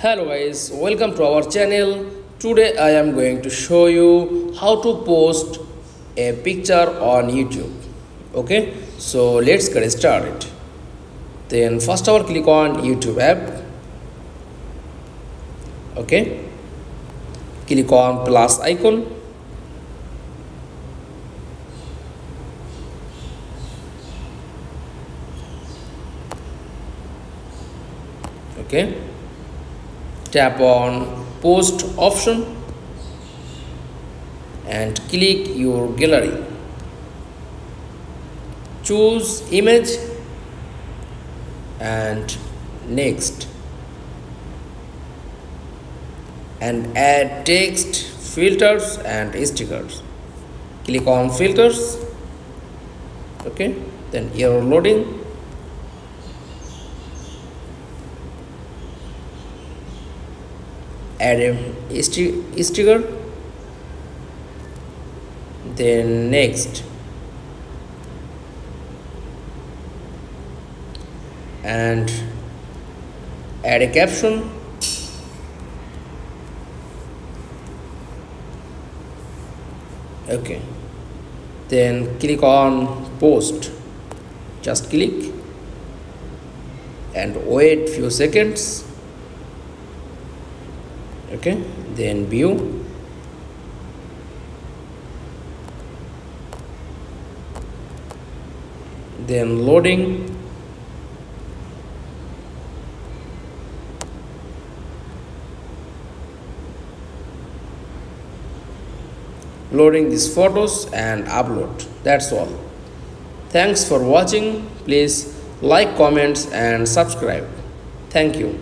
Hello guys, welcome to our channel. Today I am going to show you how to post a picture on YouTube. Okay, so let's get started. Then first of all click on YouTube app. Okay, click on plus icon. Okay, tap on post option and click your gallery. Choose image and next, and add text, filters and stickers. Click on filters. Okay, then error loading. Add a sticker, then next, and add a caption. Okay, then click on post. Just click and wait few seconds. Okay, then view, then loading, loading these photos and upload. That's all. Thanks for watching. Please like, comments and subscribe. Thank you.